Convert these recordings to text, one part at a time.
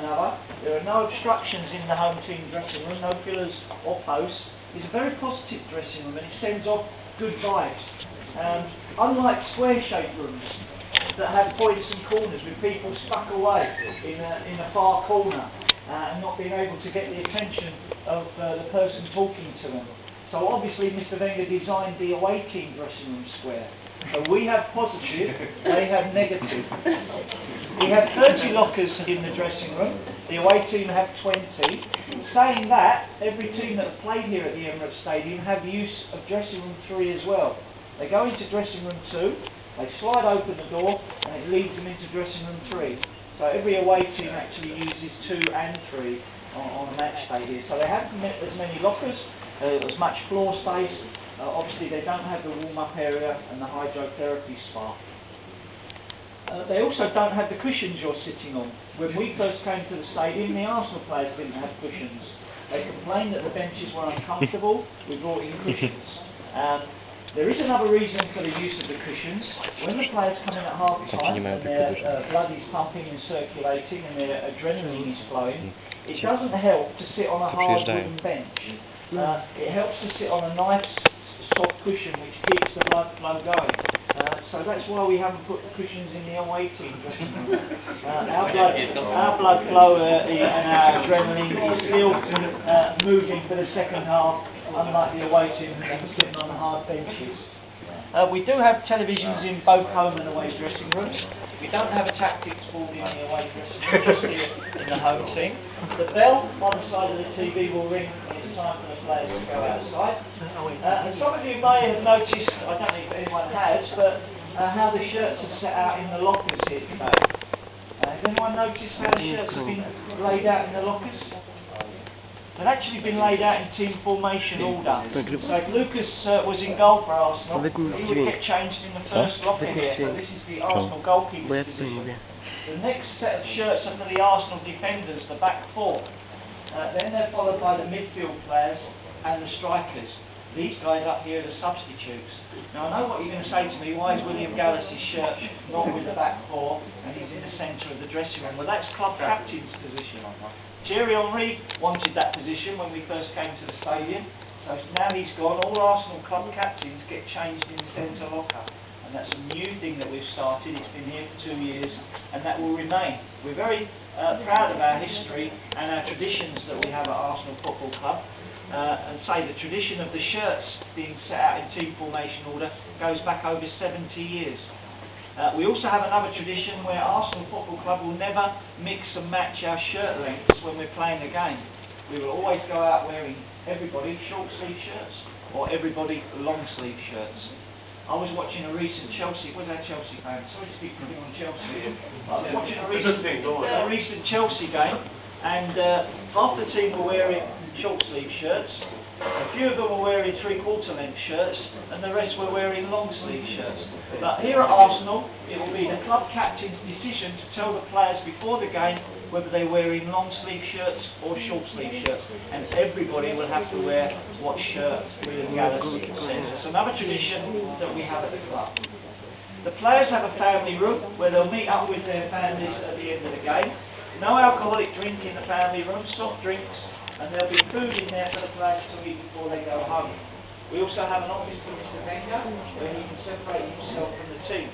another. There are no obstructions in the home team dressing room, no pillars or posts. It's a very positive dressing room and it sends off good vibes. Unlike square-shaped rooms that have points and corners with people stuck away in a far corner and not being able to get the attention of the person talking to them. So obviously Mr. Wenger designed the away team dressing room square. So we have positive, they have negative. We have 30 lockers in the dressing room, the away team have 20. Saying that, every team that have played here at the Emirates Stadium have use of dressing room 3 as well. They go into dressing room 2, they slide open the door and it leads them into dressing room 3. So every away team actually uses 2 and 3 on a match day here. So they haven't as many lockers, as much floor space. Obviously they don't have the warm-up area and the hydrotherapy spa. They also don't have the cushions you're sitting on. When we first came to the stadium, the Arsenal players didn't have cushions. They complained that the benches were uncomfortable. We brought in cushions. There is another reason for the use of the cushions. When the players come in at half-time and their blood is pumping and circulating and their adrenaline is flowing, it doesn't help to sit on a hard wooden bench. It helps to sit on a nice soft cushion which keeps the blood flow going. So that's why we haven't put the cushions in the away team dressing room. Our blood flow and our adrenaline is still moving for the second half, unlike the away team who are sitting on the hard benches. We do have televisions in both home and away dressing rooms. We don't have a tactics board in the away dressing room, just in the home team. The bell on the side of the TV will ring when it's time for the players to go outside. And some of you may have noticed, I don't know if anyone has, but how the shirts are set out in the lockers here today. Has anyone noticed how the shirts have been laid out in the lockers? They've actually been laid out in team formation order. So if Lucas was in goal for Arsenal, he would get changed in the first locker here. So this is the Arsenal goalkeeper's position. The next set of shirts are for the Arsenal defenders, the back 4. Then they're followed by the midfield players and the strikers. These guys up here are the substitutes. Now I know what you're going to say to me, why is William Gallas' shirt not with the back 4 and he's in the centre of the dressing room? Well, that's club captain's position. Thierry Henry wanted that position when we first came to the stadium, so now he's gone, all Arsenal club captains get changed in the centre locker. And that's a new thing that we've started. It's been here for 2 years and that will remain. We're very proud of our history and our traditions that we have at Arsenal Football Club. And say the tradition of the shirts being set out in team formation order goes back over 70 years. We also have another tradition where Arsenal Football Club will never mix and match our shirt lengths when we're playing a game. We will always go out wearing everybody short sleeve shirts or everybody long sleeve shirts. I was watching a recent Chelsea, was that Chelsea fan? Sorry to keep putting on Chelsea. I was watching a recent Chelsea game and half the team were wearing short sleeve shirts, a few of them were wearing 3/4 length shirts and the rest were wearing long sleeve shirts. But here at Arsenal it will be the club captain's decision to tell the players before the game whether they're wearing long sleeve shirts or short sleeve shirts, and everybody will have to wear what shirt William Gallas says. It's another tradition that we have at the club. The players have a family room where they'll meet up with their families at the end of the game. No alcoholic drink in the family room, soft drinks, and there'll be food in there for the players to eat before they go home. We also have an office for Mr. Wenger where he can separate himself from the team.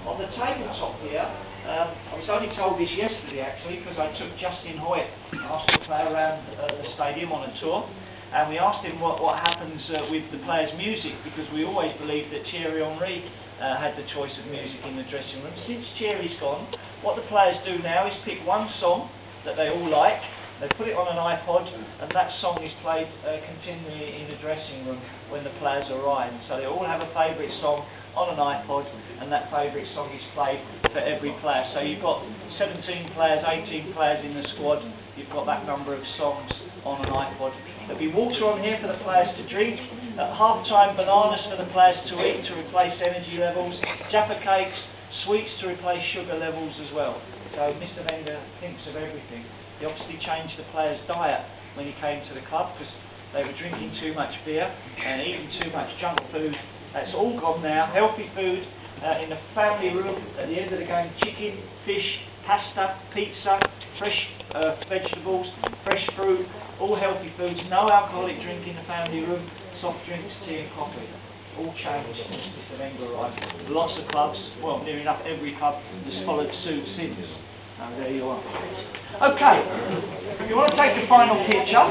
On the tabletop here, I was only told this yesterday actually because I took Justin Hoyt, Arsenal player, around the stadium on a tour, and we asked him what happens with the players' music, because we always believed that Thierry Henry had the choice of music in the dressing room. Since Thierry's gone, what the players do now is pick one song that they all like. They put it on an iPod and that song is played continually in the dressing room when the players arrive. So they all have a favourite song on an iPod and that favourite song is played for every player. So you've got 17 players, 18 players in the squad, you've got that number of songs on an iPod. There'll be water on here for the players to drink. At half-time, bananas for the players to eat to replace energy levels, Jaffa cakes, sweets to replace sugar levels as well. So Mr. Wenger thinks of everything. He obviously changed the players' diet when he came to the club because they were drinking too much beer and eating too much junk food. That's all gone now. Healthy food in the family room at the end of the game: chicken, fish, pasta, pizza, fresh vegetables, fresh fruit, all healthy foods, no alcoholic drink in the family room, soft drinks, tea and coffee. All changed since Mr. Wenger arrived. Lots of clubs, well, near enough every club has followed suit since. There you are. Okay, if you want to take the final picture.